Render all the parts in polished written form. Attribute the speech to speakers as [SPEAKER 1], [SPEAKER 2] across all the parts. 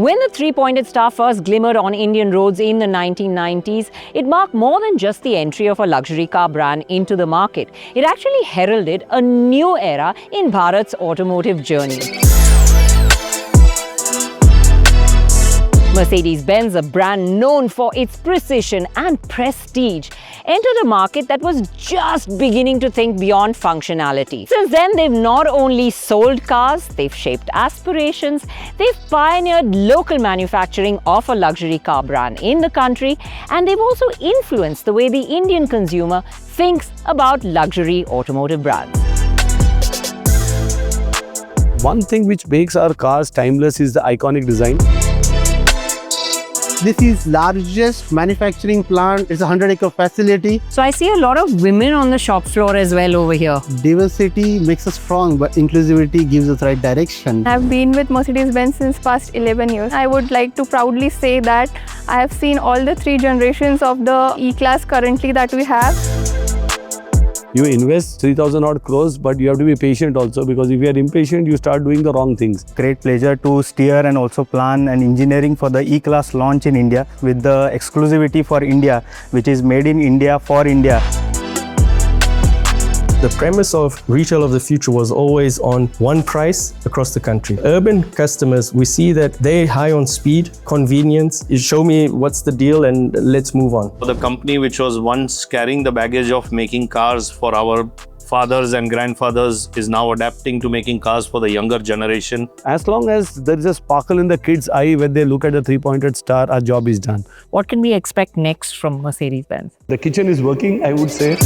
[SPEAKER 1] When the three-pointed star first glimmered on Indian roads in the 1990s, it marked more than just the entry of a luxury car brand into the market. It actually heralded a new era in Bharat's automotive journey. Mercedes-Benz, a brand known for its precision and prestige, entered a market that was just beginning to think beyond functionality. Since then, they've not only sold cars, they've shaped aspirations, they've pioneered local manufacturing of a luxury car brand in the country, and they've also influenced the way the Indian consumer thinks about luxury automotive brands.
[SPEAKER 2] One thing which makes our cars timeless is the iconic design.
[SPEAKER 3] This is largest manufacturing plant. It's a 100-acre facility.
[SPEAKER 1] So I see a lot of women on the shop floor as well over here.
[SPEAKER 3] Diversity makes us strong, but inclusivity gives us the right direction.
[SPEAKER 4] I've been with Mercedes-Benz since past 11 years. I would like to proudly say that I have seen all the 3 generations of the E-Class currently that we have.
[SPEAKER 2] You invest 3,000 odd crores, but you have to be patient also, because if you are impatient, you start doing the wrong things.
[SPEAKER 5] Great pleasure to steer and also plan and engineering for the E-Class launch in India with the exclusivity for India, which is made in India for India.
[SPEAKER 6] The premise of retail of the future was always on one price across the country. Urban customers, we see that they're high on speed, convenience. You show me what's the deal and let's move on.
[SPEAKER 7] The company which was once carrying the baggage of making cars for our fathers and grandfathers is now adapting to making cars for the younger generation.
[SPEAKER 2] As long as there is a sparkle in the kids' eye when they look at the three-pointed star, our job is done.
[SPEAKER 1] What can we expect next from Mercedes-Benz?
[SPEAKER 2] The kitchen is working, I would say.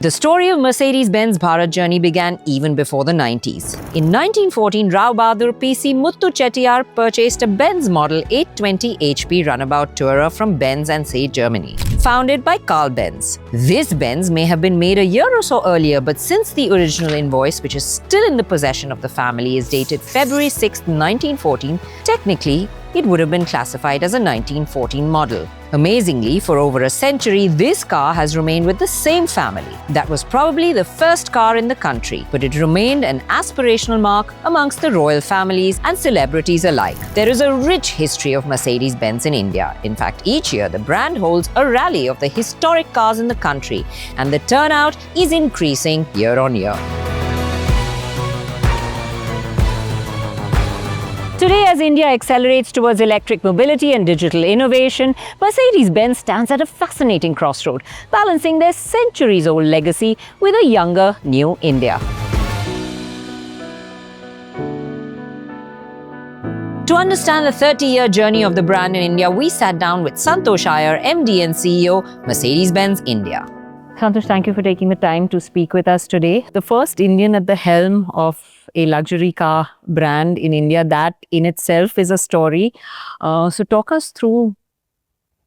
[SPEAKER 1] The story of Mercedes-Benz Bharat Journey began even before the 90s. In 1914, Rao Bahadur PC Muttu Chettiar purchased a Benz model 820 HP runabout Tourer from Benz and Say, Germany, founded by Carl Benz. This Benz may have been made a year or so earlier, but since the original invoice, which is still in the possession of the family, is dated February 6, 1914, technically, it would have been classified as a 1914 model. Amazingly, for over a century, this car has remained with the same family. That was probably the first car in the country, but it remained an aspirational mark amongst the royal families and celebrities alike. There is a rich history of Mercedes-Benz in India. In fact, each year, the brand holds a rally of the historic cars in the country, and the turnout is increasing year on year. Today, as India accelerates towards electric mobility and digital innovation, Mercedes-Benz stands at a fascinating crossroad, balancing their centuries-old legacy with a younger, new India. To understand the 30-year journey of the brand in India, we sat down with Santosh Iyer, MD and CEO, Mercedes-Benz India. Santosh, thank you for taking the time to speak with us today. The first Indian at the helm of a luxury car brand in India, that in itself is a story. So talk us through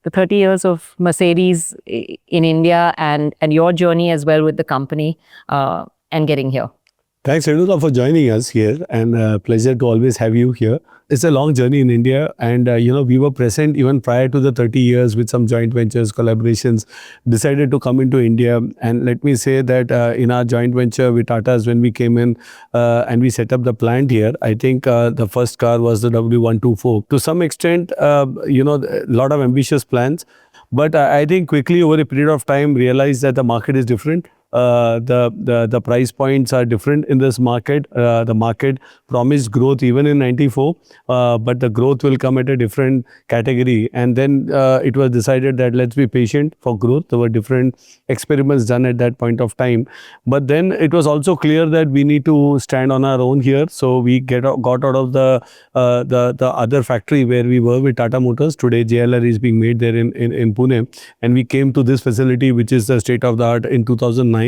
[SPEAKER 1] the 30 years of Mercedes in India and your journey as well with the company and getting here.
[SPEAKER 2] Thanks, Renuka, for joining us here, and pleasure to always have you here. It's a long journey in India, and we were present even prior to the 30 years with some joint ventures, collaborations, decided to come into India. And let me say that in our joint venture with Tata's, when we came in and we set up the plant here, I think the first car was the W124. To some extent, a lot of ambitious plans, but I think quickly over a period of time realized that the market is different. The price points are different in this market. The market promised growth even in 94, but the growth will come at a different category. And then it was decided that let's be patient for growth. There were different experiments done at that point of time. But then it was also clear that we need to stand on our own here. So we got out of the other factory where we were with Tata Motors. Today JLR is being made there in Pune. And we came to this facility, which is the state of the art, in 2009.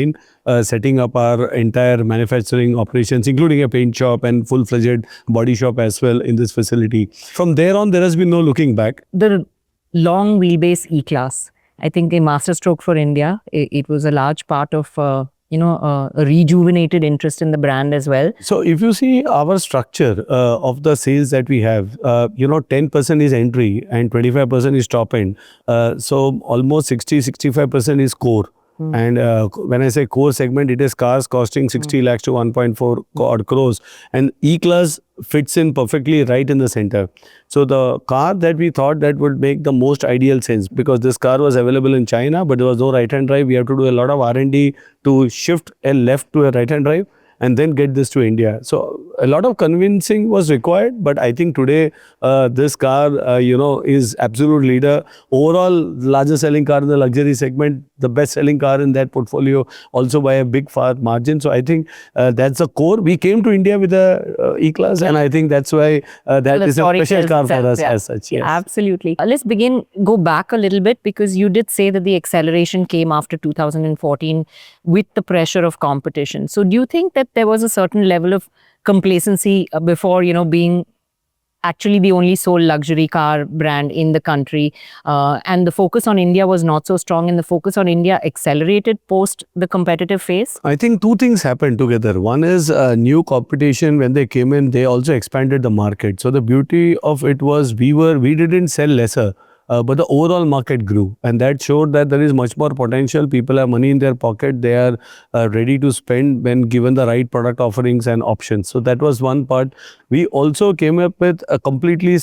[SPEAKER 2] Setting up our entire manufacturing operations, including a paint shop and full-fledged body shop as well in this facility. From there on, there has been no looking back.
[SPEAKER 1] The long wheelbase E-Class, I think a masterstroke for India. It was a large part of a rejuvenated interest in the brand as well. So
[SPEAKER 2] if you see our structure of the sales that we have, 10% is entry and 25% is top end. So almost 60-65% is core. And when I say core segment, it is cars costing 60 lakhs to 1.4 odd crores. And E-Class fits in perfectly right in the center. So the car that we thought that would make the most ideal sense, because this car was available in China, but there was no right-hand drive. We have to do a lot of R&D to shift a left to a right-hand drive and then get this to India. So a lot of convincing was required, but I think today this car, is absolute leader. Overall, largest selling car in the luxury segment, the best selling car in that portfolio, also by a big far margin. So I think that's the core. We came to India with a E-Class, and I think that's why that is a special car for us as such. Yes.
[SPEAKER 1] Absolutely. Let's go back a little bit, because you did say that the acceleration came after 2014 with the pressure of competition. So do you think that there was a certain level of complacency before, being actually the only sole luxury car brand in the country, and the focus on India was not so strong, and the focus on India accelerated post the competitive phase?
[SPEAKER 2] I think two things happened together. One is new competition. When they came in, they also expanded the market. So the beauty of it was we didn't sell lesser. But the overall market grew, and that showed that there is much more potential. People have money in their pocket. They are ready to spend when given the right product offerings and options. So that was one part. We also came up with a completely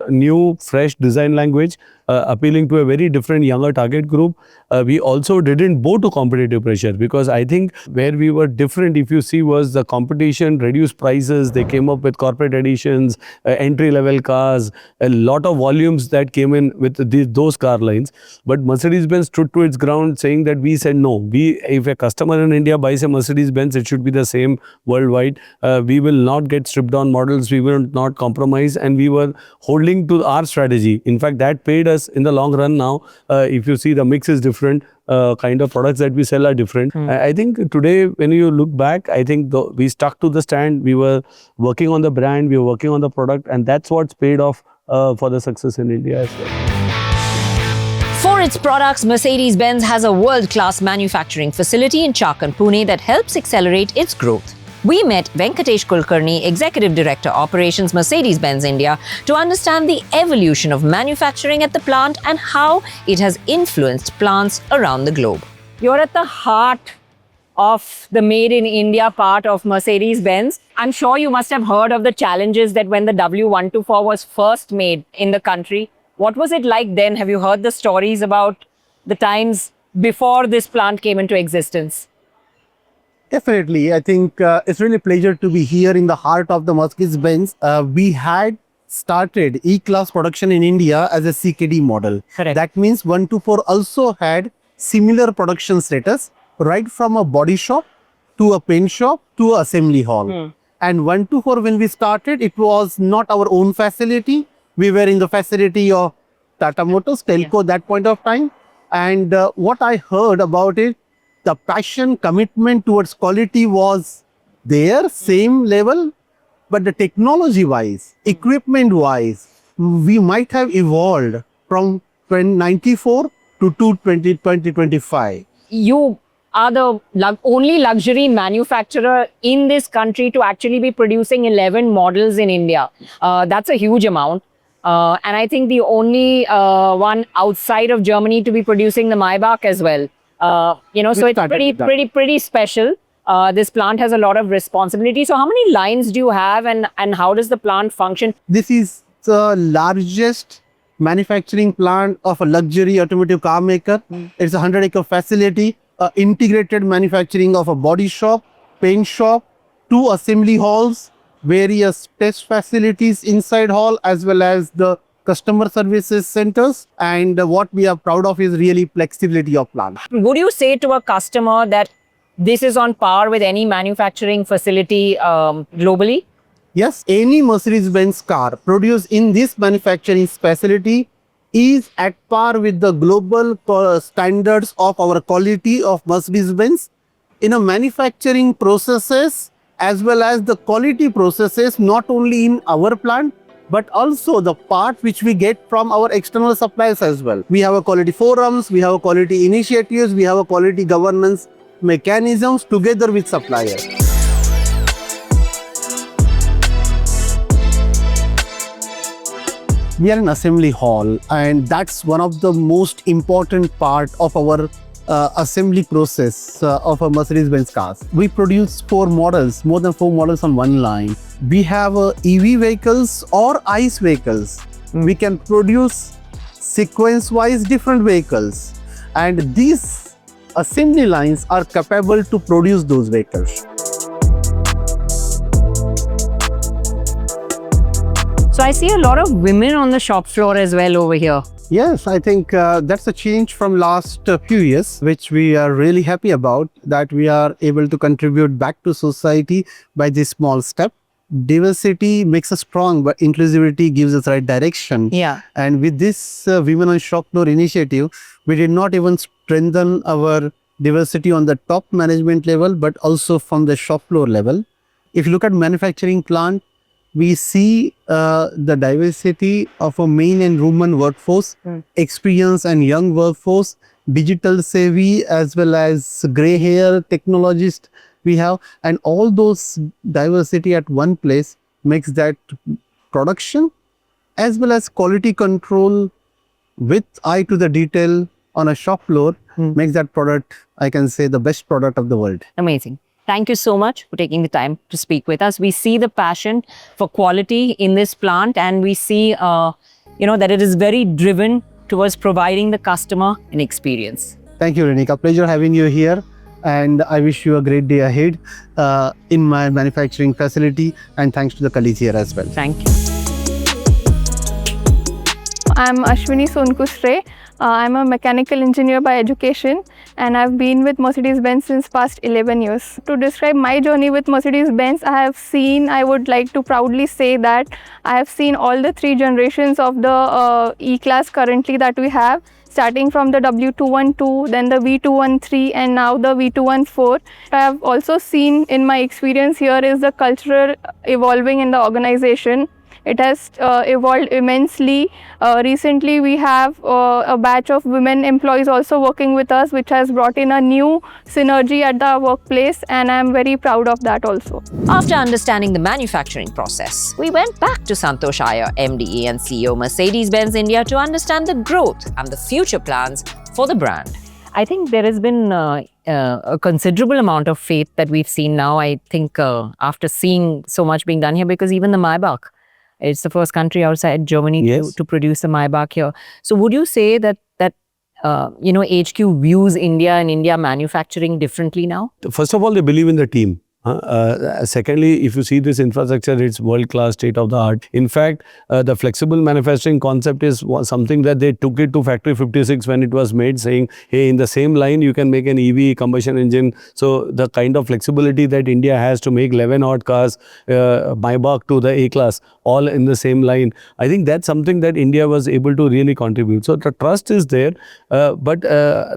[SPEAKER 2] new, fresh design language, appealing to a very different younger target group. We also didn't bow to competitive pressure, because I think where we were different, if you see, was the competition reduced prices. They came up with corporate editions, entry-level cars, a lot of volumes that came in with those car lines. But Mercedes-Benz stood to its ground, saying that we said no. If a customer in India buys a Mercedes-Benz, it should be the same worldwide. We will not get stripped down models. We will not compromise, and we were holding to our strategy. In fact, that paid us in the long run. Now, if you see, the mix is different. Kind of products that we sell are different. I think today, when you look back, I think we stuck to the stand. We were working on the brand, we were working on the product, and that's what's paid off for the success in India as well.
[SPEAKER 1] For its products, Mercedes-Benz has a world-class manufacturing facility in Chakan, Pune that helps accelerate its growth. We met Venkatesh Kulkarni, Executive Director Operations, Mercedes-Benz India, to understand the evolution of manufacturing at the plant and how it has influenced plants around the globe. You're at the heart of the Made in India part of Mercedes-Benz. I'm sure you must have heard of the challenges that when the W124 was first made in the country. What was it like then? Have you heard the stories about the times before this plant came into existence?
[SPEAKER 3] Definitely. I think it's really a pleasure to be here in the heart of the Mercedes-Benz. We had started E-Class production in India as a CKD model.
[SPEAKER 1] Correct.
[SPEAKER 3] That means 124 also had similar production status, right from a body shop to a paint shop to assembly hall. And 124, when we started, it was not our own facility. We were in the facility of Tata Motors, Telco, that point of time. And what I heard about it, the passion, commitment towards quality was there, same level, but the technology-wise, equipment-wise, we might have evolved from 1994 to 2025.
[SPEAKER 1] You are the only luxury manufacturer in this country to actually be producing 11 models in India. That's a huge amount. And I think the only one outside of Germany to be producing the Maybach as well. So it's pretty special. This plant has a lot of responsibility. So how many lines do you have, and how does the plant function?
[SPEAKER 3] This is the largest manufacturing plant of a luxury automotive car maker. It's a 100-acre facility, integrated manufacturing of a body shop, paint shop, 2 assembly halls, various test facilities inside hall, as well as the customer services centers. And what we are proud of is really flexibility of plant.
[SPEAKER 1] Would you say to a customer that this is on par with any manufacturing facility globally?
[SPEAKER 3] Yes, any Mercedes-Benz car produced in this manufacturing facility is at par with the global standards of our quality of Mercedes-Benz in a manufacturing processes, as well as the quality processes, not only in our plant, but also the part which we get from our external suppliers as well. We have a quality forums, we have a quality initiatives, we have a quality governance mechanisms together with suppliers. We are an assembly hall, and that's one of the most important part of our assembly process of a Mercedes-Benz cars. We produce 4 models, more than 4 models on one line. We have EV vehicles or ICE vehicles. We can produce sequence-wise different vehicles, and these assembly lines are capable to produce those vehicles.
[SPEAKER 1] So I see a lot of women on the shop floor as well over here.
[SPEAKER 3] Yes, I think that's a change from last few years, which we are really happy about, that we are able to contribute back to society by this small step. Diversity makes us strong, but inclusivity gives us right direction.
[SPEAKER 1] Yeah.
[SPEAKER 3] And with this Women on Shop Floor initiative, we did not even strengthen our diversity on the top management level, but also from the shop floor level. If you look at manufacturing plant, we see the diversity of a men and women workforce, experienced and young workforce, digital savvy as well as gray hair technologist we have, and all those diversity at one place makes that production as well as quality control with eye to the detail on a shop floor makes that product, I can say, the best product of the world.
[SPEAKER 1] Amazing. Thank you so much for taking the time to speak with us. We see the passion for quality in this plant, and we see, that it is very driven towards providing the customer an experience.
[SPEAKER 3] Thank you, Renika. Pleasure having you here. And I wish you a great day ahead in my manufacturing facility, and thanks to the colleagues here as well.
[SPEAKER 1] Thank you.
[SPEAKER 4] I'm Ashwini Sonkustre. I'm a mechanical engineer by education, and I've been with Mercedes-Benz since past 11 years. To describe my journey with Mercedes-Benz, I would like to proudly say that I have seen all the 3 generations of the E-Class currently that we have, starting from the W212, then the V213, and now the V214. I have also seen in my experience here is the culture evolving in the organization. It has evolved immensely. Recently, we have a batch of women employees also working with us, which has brought in a new synergy at the workplace, and I am very proud of that also.
[SPEAKER 1] After understanding the manufacturing process, we went back to Santosh Iyer, MD and CEO Mercedes-Benz India, to understand the growth and the future plans for the brand. I think there has been a considerable amount of faith that we've seen now, I think, after seeing so much being done here, because even the Maybach, it's the first country outside Germany to produce a Maybach here. So would you say that HQ views India and India manufacturing differently now?
[SPEAKER 2] First of all, they believe in the team. Secondly, if you see this infrastructure, it's world-class, state-of-the-art. In fact, the flexible manufacturing concept is something that they took it to Factory 56 when it was made, saying, hey, in the same line, you can make an EV combustion engine. So the kind of flexibility that India has to make 11-odd cars, Maybach to the A-Class, all in the same line, I think that's something that India was able to really contribute. So the trust is there, but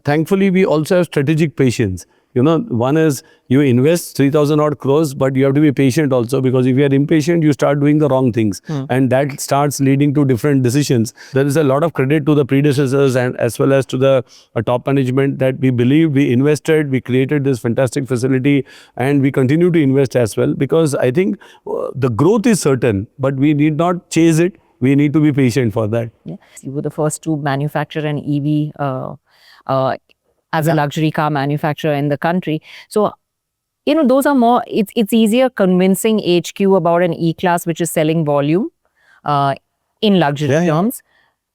[SPEAKER 2] thankfully, we also have strategic patience. One is you invest 3,000 odd crores, but you have to be patient also, because if you are impatient, you start doing the wrong things, and that starts leading to different decisions. There is a lot of credit to the predecessors and as well as to the top management that we believe, we invested, we created this fantastic facility, and we continue to invest as well, because I think the growth is certain, but we need not chase it. We need to be patient for that.
[SPEAKER 1] Yeah. You were the first to manufacture an EV as a luxury car manufacturer in the country. So, those are more, it's easier convincing HQ about an E-Class which is selling volume in luxury terms,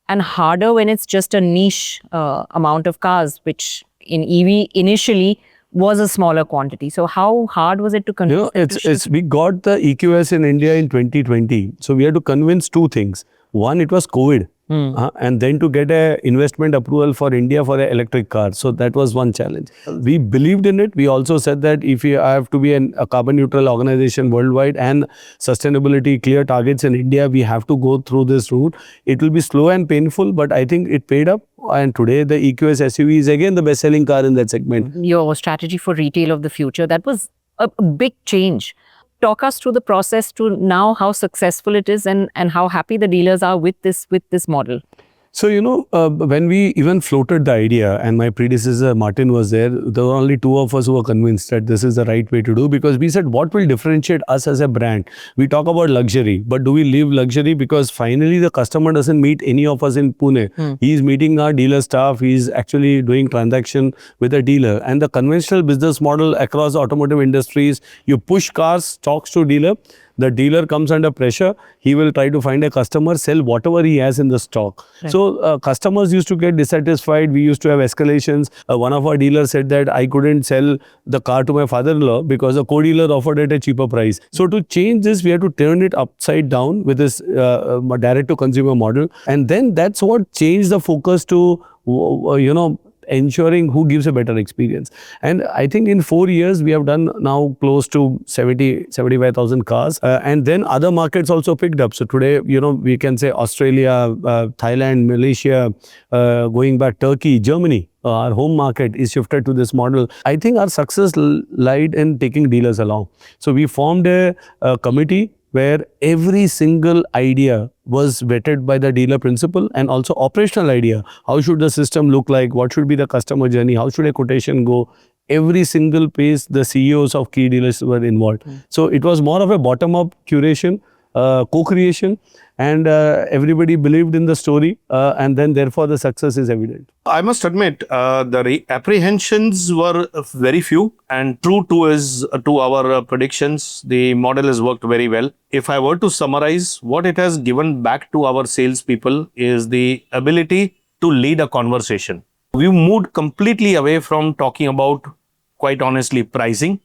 [SPEAKER 1] and harder when it's just a niche amount of cars, which in EV initially was a smaller quantity. So how hard was it to convince?
[SPEAKER 2] We got the EQS in India in 2020. So we had to convince 2 things. One, it was COVID. And then to get a investment approval for India for an electric car. So that was one challenge. We believed in it. We also said that if we have to be a carbon neutral organization worldwide and sustainability clear targets in India, we have to go through this route. It will be slow and painful, but I think it paid up. And today the EQS SUV is again the best selling car in that segment.
[SPEAKER 1] Your strategy for retail of the future, that was a big change. Talk us through the process to now how successful it is and how happy the dealers are with this model.
[SPEAKER 2] So, when we even floated the idea, and my predecessor Martin was there were only two of us who were convinced that this is the right way to do, because we said, what will differentiate us as a brand? We talk about luxury, but do we live luxury? Because finally the customer doesn't meet any of us in Pune. He is meeting our dealer staff. He is actually doing transaction with a dealer. And the conventional business model across the automotive industries, you push cars, stocks to dealer. The dealer comes under pressure. He will try to find a customer, sell whatever he has in the stock.
[SPEAKER 1] Right.
[SPEAKER 2] So customers used to get dissatisfied. We used to have escalations. One of our dealers said that I couldn't sell the car to my father-in-law because the co-dealer offered at a cheaper price. So to change this, we had to turn it upside down with this direct-to-consumer model. And then that's what changed the focus to, ensuring who gives a better experience. And I think in 4 years, we have done now close to 75,000 cars. And then other markets also picked up. So today, we can say Australia, Thailand, Malaysia, going back Turkey, Germany. Our home market is shifted to this model. I think our success lied in taking dealers along. So we formed a committee where every single idea was vetted by the dealer principal, and also operational idea. How should the system look like? What should be the customer journey? How should a quotation go? Every single piece, the CEOs of key dealers were involved. So it was more of a bottom-up curation, co-creation, and everybody believed in the story, and then therefore the success is evident.
[SPEAKER 7] I must admit, the apprehensions were very few, and true to our predictions, the model has worked very well. If I were to summarize, what it has given back to our salespeople is the ability to lead a conversation. We moved completely away from talking about, quite honestly, pricing,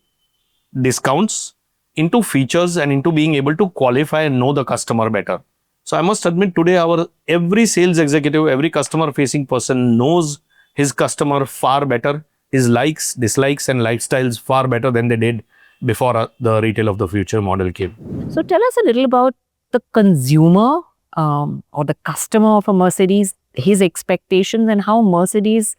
[SPEAKER 7] discounts, into features and into being able to qualify and know the customer better. So I must admit, today every sales executive, every customer facing person knows his customer far better, his likes, dislikes and lifestyles far better than they did before the retail of the future model came.
[SPEAKER 1] So tell us a little about the consumer or the customer of a Mercedes, his expectations, and how Mercedes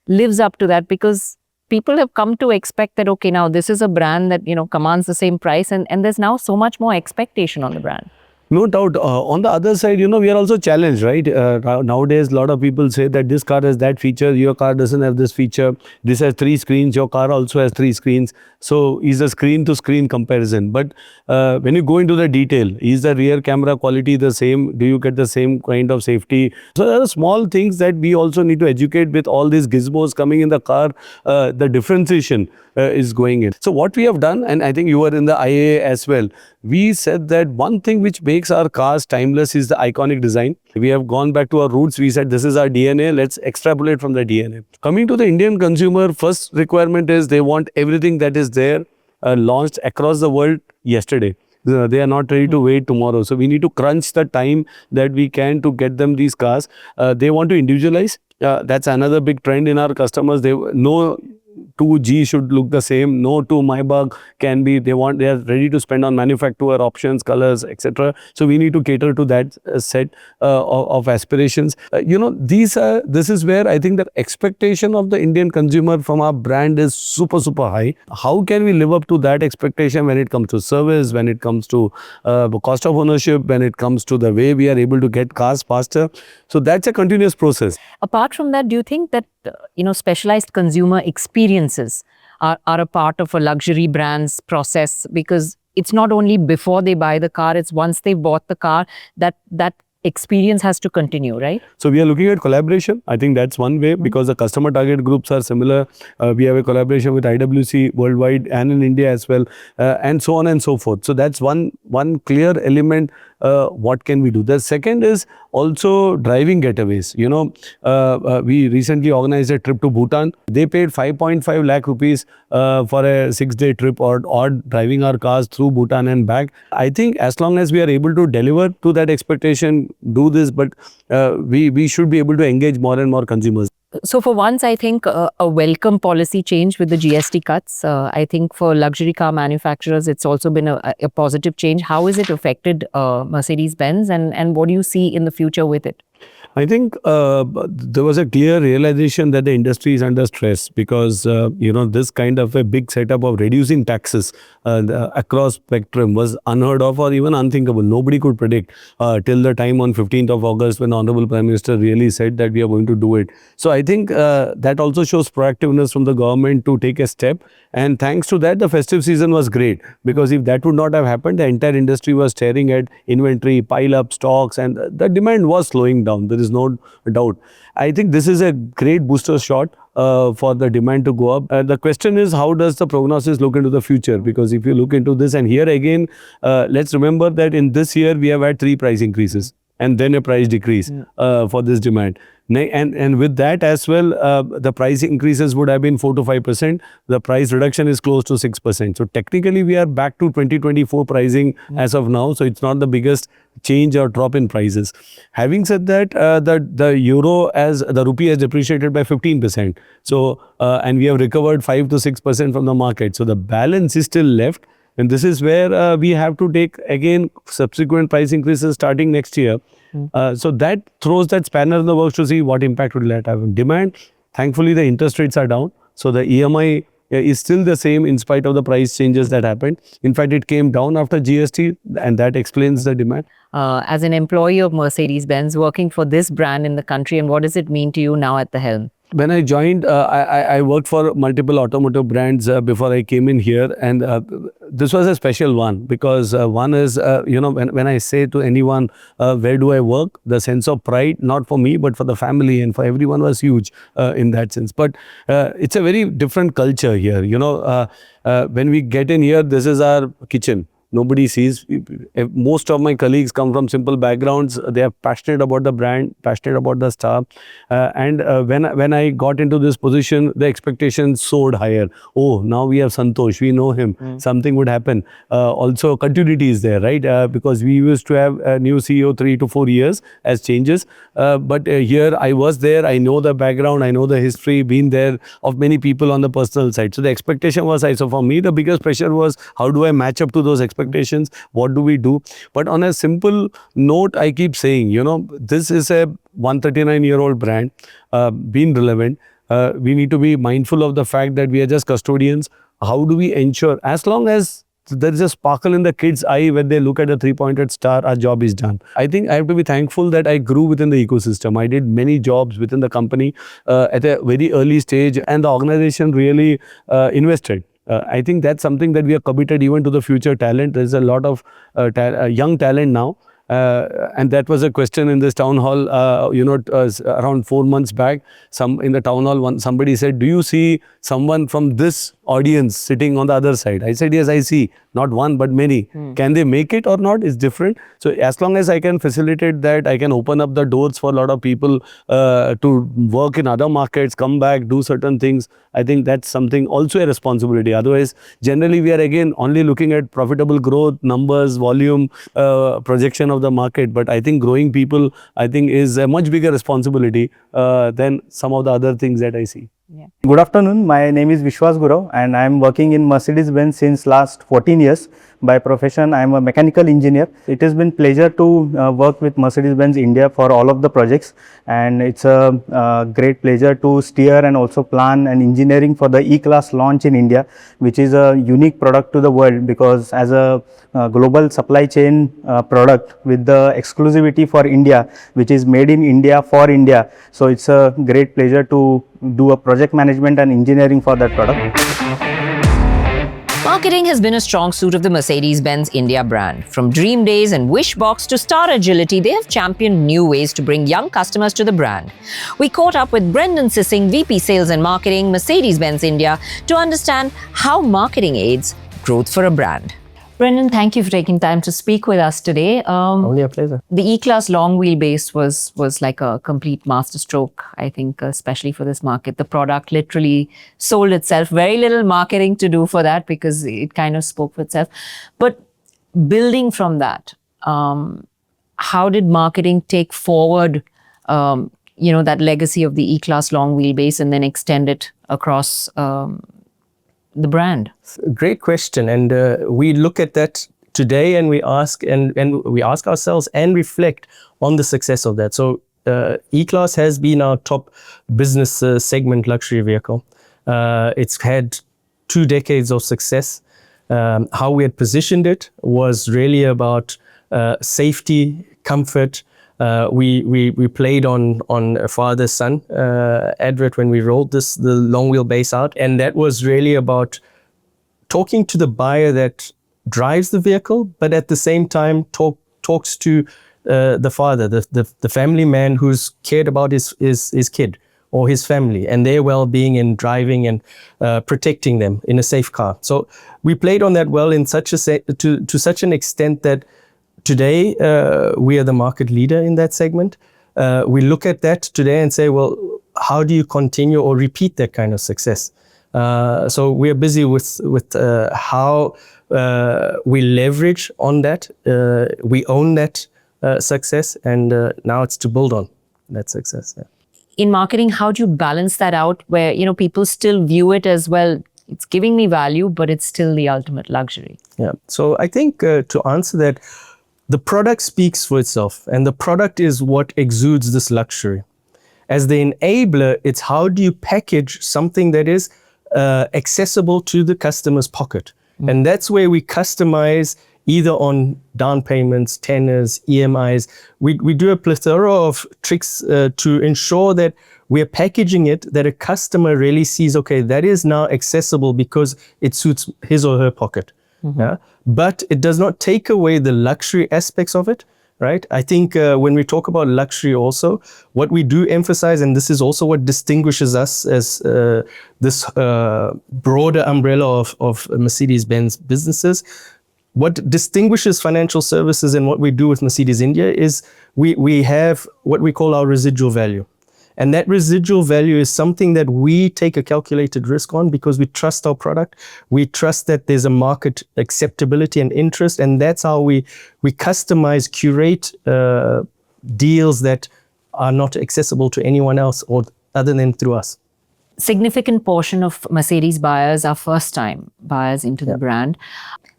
[SPEAKER 1] lives up to that, because people have come to expect that, okay, now this is a brand that, commands the same price, and there's now so much more expectation on the brand.
[SPEAKER 2] No doubt. On the other side, we are also challenged, right? Nowadays, a lot of people say that this car has that feature, your car doesn't have this feature. This has 3 screens, your car also has 3 screens. So, is a screen-to-screen comparison. But when you go into the detail, is the rear camera quality the same? Do you get the same kind of safety? So, there are small things that we also need to educate with all these gizmos coming in the car. The differentiation is going in. So, what we have done, and I think you were in the IAA as well, we said that one thing which makes our cars timeless is the iconic design. We have gone back to our roots. We said this is our DNA. Let's extrapolate from the DNA. Coming to the Indian consumer, first requirement is they want everything that is there launched across the world yesterday. They are not ready to wait tomorrow. So we need to crunch the time that we can to get them these cars. They want to individualize. That's another big trend in our customers. They know 2G should look the same. No 2 Maybach can be. They are ready to spend on manufacturer options, colors, etc. So we need to cater to that set of aspirations. This is where I think the expectation of the Indian consumer from our brand is super high. How can we live up to that expectation when it comes to service, when it comes to cost of ownership, when it comes to the way we are able to get cars faster? So that's a continuous process.
[SPEAKER 1] Apart from that, do you think that specialized consumer experiences are a part of a luxury brand's process? Because it's not only before they buy the car, it's once they've bought the car that experience has to continue, right?
[SPEAKER 2] So we are looking at collaboration. I think that's one way, because the customer target groups are similar. We have a collaboration with IWC worldwide and in India as well, and so on and so forth. So that's one clear element. What can we do? The second is also driving getaways. We recently organized a trip to Bhutan. They paid 5.5 lakh rupees for a 6-day trip or driving our cars through Bhutan and back. I think as long as we are able to deliver to that expectation, do this, but we should be able to engage more and more consumers.
[SPEAKER 1] So for once, I think a welcome policy change with the GST cuts. I think for luxury car manufacturers, it's also been a positive change. How has it affected Mercedes-Benz, and what do you see in the future with it?
[SPEAKER 2] I think there was a clear realization that the industry is under stress because this kind of a big setup of reducing taxes across spectrum was unheard of or even unthinkable. Nobody could predict till the time on 15th of August when the Honorable Prime Minister really said that we are going to do it. So I think that also shows proactiveness from the government to take a step. And thanks to that, the festive season was great because if that would not have happened, the entire industry was staring at inventory, pile up stocks, and the demand was slowing down. There is no doubt. I think this is a great booster shot for the demand to go up. The question is, how does the prognosis look into the future? Because if you look into this, and here again, let's remember that in this year, we have had 3 price increases and then a price decrease for this demand. And with that as well, the price increases would have been 4 to 5%. The price reduction is close to 6%. So technically, we are back to 2024 pricing as of now. So it's not the biggest change or drop in prices. Having said that, the euro as the rupee has depreciated by 15%. So and we have recovered 5 to 6% from the market. So the balance is still left. And this is where we have to take again subsequent price increases starting next year. So that throws that spanner in the works to see what impact will that have on demand. Thankfully, the interest rates are down. So the EMI is still the same in spite of the price changes that happened. In fact, it came down after GST and that explains the demand.
[SPEAKER 1] As an employee of Mercedes-Benz working for this brand in the country, and what does it mean to you now at the helm?
[SPEAKER 2] When I joined, I worked for multiple automotive brands before I came in here, and this was a special one because one is, when I say to anyone, where do I work, the sense of pride, not for me, but for the family and for everyone was huge in that sense. But it's a very different culture here. When we get in here, this is our kitchen. Nobody sees. Most of my colleagues come from simple backgrounds. They are passionate about the brand, passionate about the staff. And when I got into this position, the expectations soared higher. Oh, now we have Santosh. We know him. Something would happen. Also, continuity is there, right? Because we used to have a new CEO 3 to 4 years as changes. But here I was there. I know the background. I know the history. Been there of many people on the personal side. So the expectation was high. So for me, the biggest pressure was how do I match up to those expectations? What do we do? But on a simple note, I keep saying, this is a 139-year-old brand, been relevant. We need to be mindful of the fact that we are just custodians. How do we ensure, as long as there is a sparkle in the kids' eye when they look at a 3-pointed star, our job is done. I think I have to be thankful that I grew within the ecosystem. I did many jobs within the company at a very early stage, and the organization really invested. I think that's something that we are committed even to the future talent. There's a lot of young talent now. And that was a question in this town hall, around 4 months back. In the town hall, somebody said, do you see someone from this audience sitting on the other side? I said, yes, I see. Not one, but many. Can they make it or not is different. So as long as I can facilitate that, I can open up the doors for a lot of people to work in other markets, come back, do certain things. I think that's something also a responsibility. Otherwise, generally we are again only looking at profitable growth, numbers, volume, projection of the market. But I think growing people, I think is a much bigger responsibility than some of the other things that I see.
[SPEAKER 1] Yeah.
[SPEAKER 5] Good afternoon. My name is Vishwas Gurav and I am working in Mercedes-Benz since last 14 years. By profession, I am a mechanical engineer. It has been pleasure to work with Mercedes-Benz India for all of the projects, and it's a great pleasure to steer and also plan and engineering for the E-Class launch in India, which is a unique product to the world because as a global supply chain product with the exclusivity for India, which is made in India for India. So it's a great pleasure to do a project management and engineering for that product.
[SPEAKER 1] Marketing has been a strong suit of the Mercedes-Benz India brand. From Dream Days and Wishbox to Star Agility, they have championed new ways to bring young customers to the brand. We caught up with Brendan Sissing, VP Sales and Marketing, Mercedes-Benz India, to understand how marketing aids growth for a brand. Brendan, thank you for taking time to speak with us today.
[SPEAKER 6] Only a pleasure.
[SPEAKER 1] The E-Class long wheelbase was like a complete masterstroke, I think, especially for this market. The product literally sold itself. Very little marketing to do for that because it kind of spoke for itself. But building from that, how did marketing take forward, that legacy of the E-Class long wheelbase and then extend it across the brand?
[SPEAKER 6] Great question, and we look at that today, and we ask and we ask ourselves and reflect on the success of that. So E-Class has been our top business segment luxury vehicle. It's had 2 decades of success. How we had positioned it was really about safety, comfort. We played on a father-son advert when we rolled the long wheelbase out, and that was really about talking to the buyer that drives the vehicle, but at the same time talks to the father, the family man who's cared about his kid or his family and their well-being and driving and protecting them in a safe car. So we played on that well in such to such an extent that today we are the market leader in that segment. We look at that today and say, well, how do you continue or repeat that kind of success? So we are busy with how we leverage on that. We own that success, and now it's to build on that success. Yeah.
[SPEAKER 1] In marketing, how do you balance that out where, people still view it as, well, it's giving me value, but it's still the ultimate luxury?
[SPEAKER 6] Yeah. So I think to answer that, the product speaks for itself, and the product is what exudes this luxury. As the enabler, it's how do you package something that is accessible to the customer's pocket. And that's where we customize either on down payments, tenors, EMIs. We do a plethora of tricks to ensure that we're packaging it that a customer really sees, okay, that is now accessible because it suits his or her pocket. Yeah? But it does not take away the luxury aspects of it. Right? I think when we talk about luxury also, what we do emphasize, and this is also what distinguishes us as this broader umbrella of Mercedes-Benz businesses, what distinguishes financial services and what we do with Mercedes India is we have what we call our residual value. And that residual value is something that we take a calculated risk on because we trust our product. We trust that there's a market acceptability and interest. And that's how we customize, curate deals that are not accessible to anyone else or other than through us.
[SPEAKER 1] Significant portion of Mercedes buyers are first-time buyers into the brand.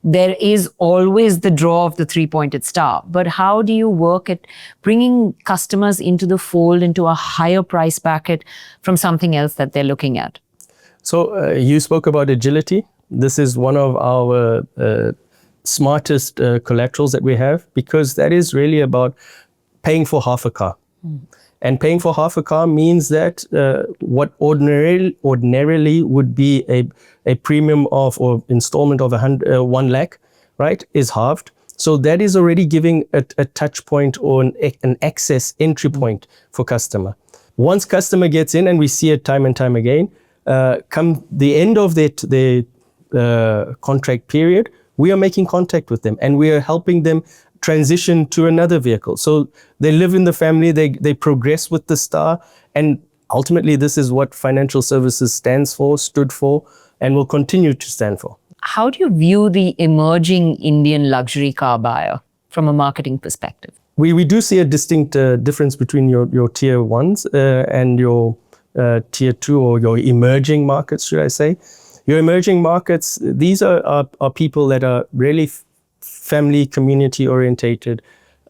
[SPEAKER 1] There is always the draw of the 3-pointed star, but how do you work at bringing customers into the fold, into a higher price bracket from something else that they're looking at?
[SPEAKER 6] So you spoke about agility. This is one of our smartest collaterals that we have, because that is really about paying for half a car. And paying for half a car means that what ordinarily would be a premium of or installment of 1 lakh, right, is halved. So that is already giving a touch point or an access entry point for customer. Once customer gets in, and we see it time and time again, come the end of their contract period, we are making contact with them and we are helping them transition to another vehicle. So they live in the family, they progress with the star, and ultimately this is what financial services stands for, stood for, and will continue to stand for.
[SPEAKER 1] How do you view the emerging Indian luxury car buyer from a marketing perspective?
[SPEAKER 6] We do see a distinct difference between your tier ones and your tier 2 or your emerging markets, should I say. Your emerging markets, these are people that are really family, community orientated,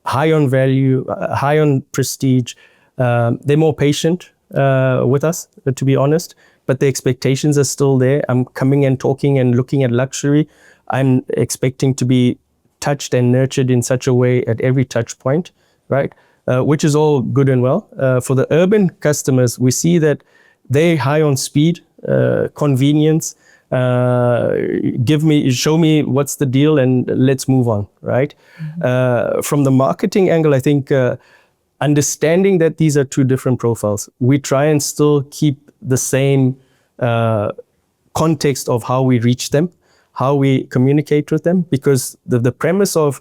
[SPEAKER 6] high on value, high on prestige. They're more patient with us, to be honest, but the expectations are still there. I'm coming and talking and looking at luxury. I'm expecting to be touched and nurtured in such a way at every touch point, right? Which is all good and well. For the urban customers, we see that they're high on speed, convenience, show me what's the deal and let's move on, right? From the marketing angle, I think understanding that these are two different profiles, we try and still keep the same context of how we reach them, how we communicate with them, because the premise of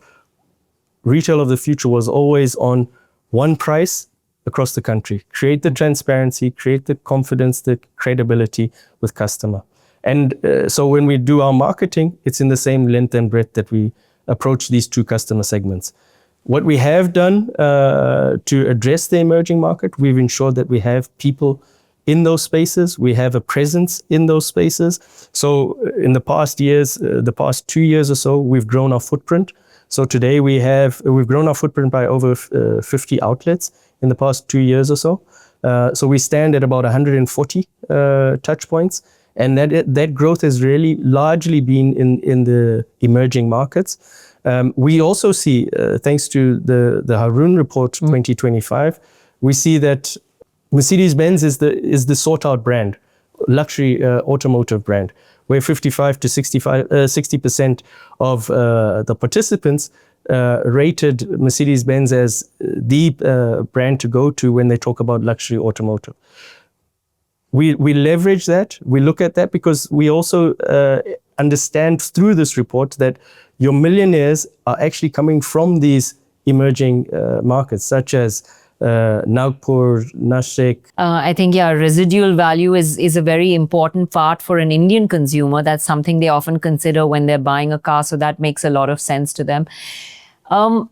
[SPEAKER 6] retail of the future was always on one price across the country. Create the transparency, create the confidence, the credibility with customer. And so when we do our marketing, it's in the same length and breadth that we approach these two customer segments. What we have done to address the emerging market, we've ensured that we have people in those spaces. We have a presence in those spaces. So in the past years, the past 2 years or so, we've grown our footprint. So today we've grown our footprint by over 50 outlets in the past 2 years or so. So we stand at about 140 touch points, and that growth has really largely been in the emerging markets. We also see, thanks to the Haroon Report 2025, we see that Mercedes-Benz is the sought-out brand, luxury automotive brand, where 55 to 60% of the participants rated Mercedes-Benz as the brand to go to when they talk about luxury automotive. We leverage that, we look at that because we also understand through this report that your millionaires are actually coming from these emerging markets, such as Nagpur, Nashik.
[SPEAKER 1] I think, yeah, residual value is a very important part for an Indian consumer. That's something they often consider when they're buying a car, so that makes a lot of sense to them. But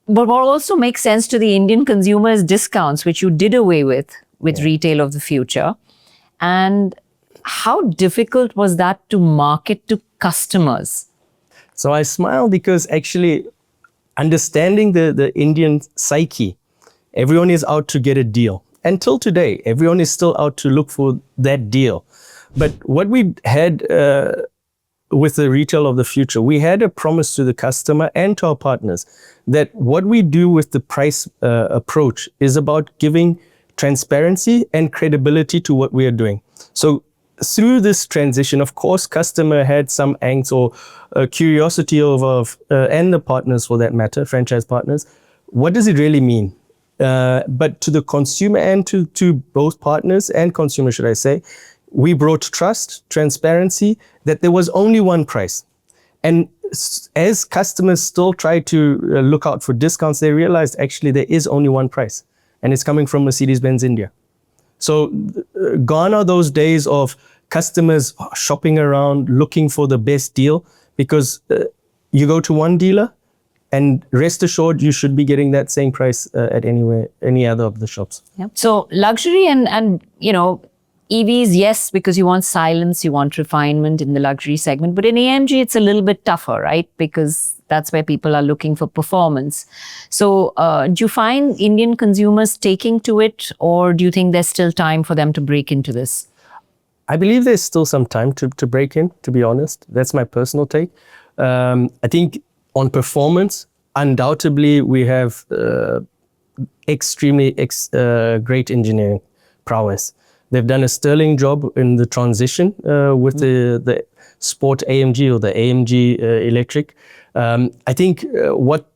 [SPEAKER 1] what also makes sense to the Indian consumer is discounts, which you did away with Retail of the Future. And how difficult was that to market to customers?
[SPEAKER 6] So I smile because actually understanding the Indian psyche, everyone is out to get a deal. Until today, everyone is still out to look for that deal. But what we had with the Retail of the Future, we had a promise to the customer and to our partners that what we do with the price approach is about giving transparency and credibility to what we are doing. So through this transition, of course, customer had some angst or curiosity of and the partners for that matter, franchise partners, what does it really mean? But to the consumer and to both partners and consumer, should I say, we brought trust, transparency, that there was only one price. And as customers still try to look out for discounts, they realized actually there is only one price, and it's coming from Mercedes-Benz India. So gone are those days of customers shopping around looking for the best deal, because you go to one dealer and rest assured you should be getting that same price at any other of the shops.
[SPEAKER 1] Yep. So luxury and you know, EVs, yes, because you want silence, you want refinement in the luxury segment. But in AMG, it's a little bit tougher, right? Because that's where people are looking for performance. So do you find Indian consumers taking to it, or do you think there's still time for them to break into this?
[SPEAKER 6] I believe there's still some time to break in, to be honest. That's my personal take. I think on performance, undoubtedly, we have extremely great engineering prowess. They've done a sterling job in the transition with the Sport AMG or the AMG Electric. I think what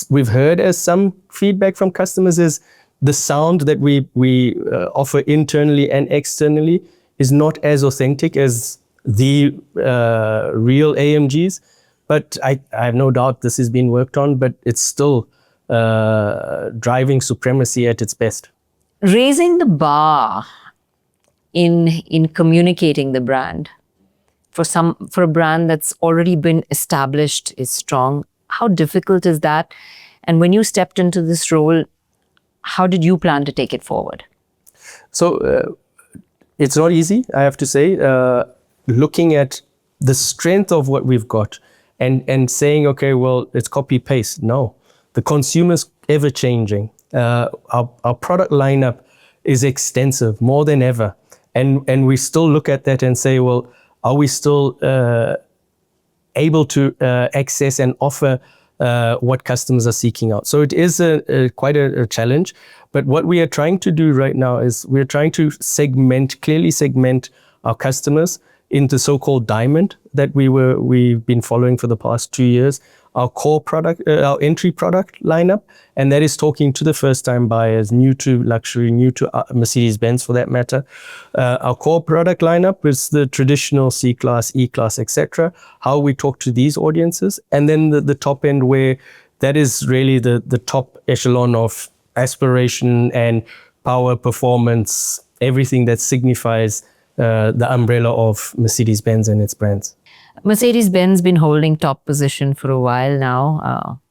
[SPEAKER 6] we've heard as some feedback from customers is the sound that we offer internally and externally is not as authentic as the real AMGs. But I have no doubt this is being worked on, but it's still driving supremacy at its best.
[SPEAKER 1] Raising the bar in communicating the brand for a brand that's already been established is strong. How difficult is that? And when you stepped into this role, how did you plan to take it forward?
[SPEAKER 6] So it's not easy, I have to say. Looking at the strength of what we've got and saying, okay, well, it's copy paste. No, the consumer's ever changing. Our product lineup is extensive, more than ever. And we still look at that and say, well, are we still able to access and offer what customers are seeking out? So it is quite a challenge. But what we are trying to do right now is we're trying to clearly segment our customers into so-called diamond that we've been following for the past 2 years. Our core product, our entry product lineup, and that is talking to the first-time buyers, new to luxury, new to Mercedes-Benz for that matter. Our core product lineup is the traditional C-Class, E-Class, etc. How we talk to these audiences, and then the top end where that is really the top echelon of aspiration and power, performance, everything that signifies the umbrella of Mercedes-Benz and its brands.
[SPEAKER 1] Mercedes-Benz been holding top position for a while now.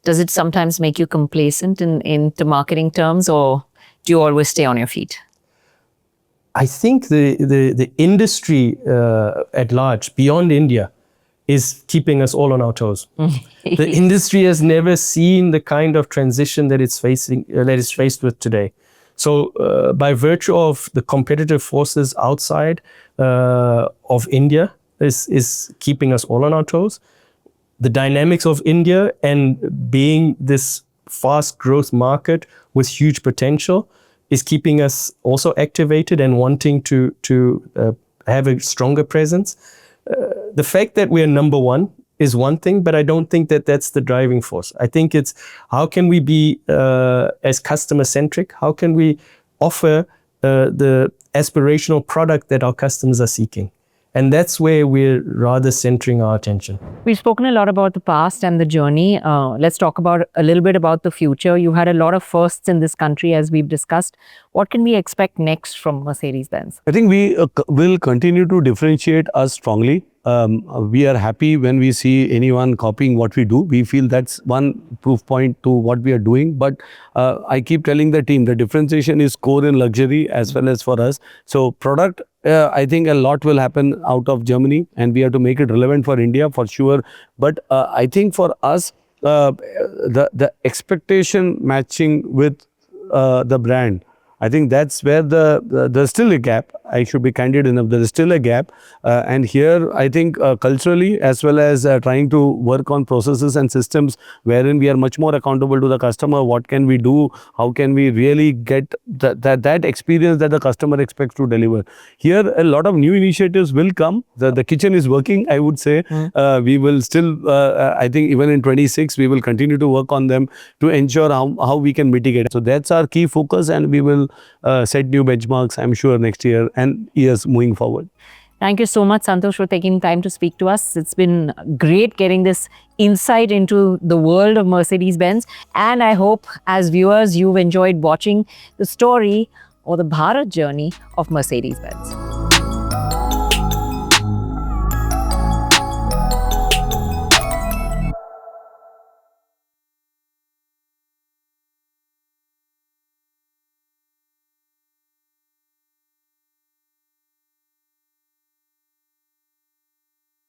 [SPEAKER 1] Does it sometimes make you complacent into marketing terms, or do you always stay on your feet?
[SPEAKER 6] I think the industry at large, beyond India, is keeping us all on our toes. The industry has never seen the kind of transition that it's facing, that it's faced with today. So by virtue of the competitive forces outside of India is keeping us all on our toes. The dynamics of India and being this fast growth market with huge potential is keeping us also activated and wanting to have a stronger presence. The fact that we are number one is one thing, but I don't think that that's the driving force. I think it's how can we be as customer centric? How can we offer the aspirational product that our customers are seeking? And that's where we're rather centering our attention.
[SPEAKER 1] We've spoken a lot about the past and the journey. Let's talk about a little bit about the future. You had a lot of firsts in this country, as we've discussed. What can we expect next from Mercedes-Benz?
[SPEAKER 2] I think we will continue to differentiate us strongly. We are happy when we see anyone copying what we do. We feel that's one proof point to what we are doing. But I keep telling the team the differentiation is core in luxury as well as for us. So product, I think a lot will happen out of Germany and we have to make it relevant for India for sure. But I think for us, the expectation matching with the brand, I think that's where there's still a gap. I should be candid enough. There is still a gap. And here, I think culturally, as well as trying to work on processes and systems wherein we are much more accountable to the customer. What can we do? How can we really get that experience that the customer expects to deliver? Here, a lot of new initiatives will come. The kitchen is working, I would say. We will still, I think even in 26, we will continue to work on them to ensure how we can mitigate. So that's our key focus and we will set new benchmarks, I'm sure, next year and years moving forward.
[SPEAKER 1] Thank you so much, Santosh, for taking time to speak to us. It's been great getting this insight into the world of Mercedes-Benz. And I hope, as viewers, you've enjoyed watching the story or the Bharat journey of Mercedes-Benz.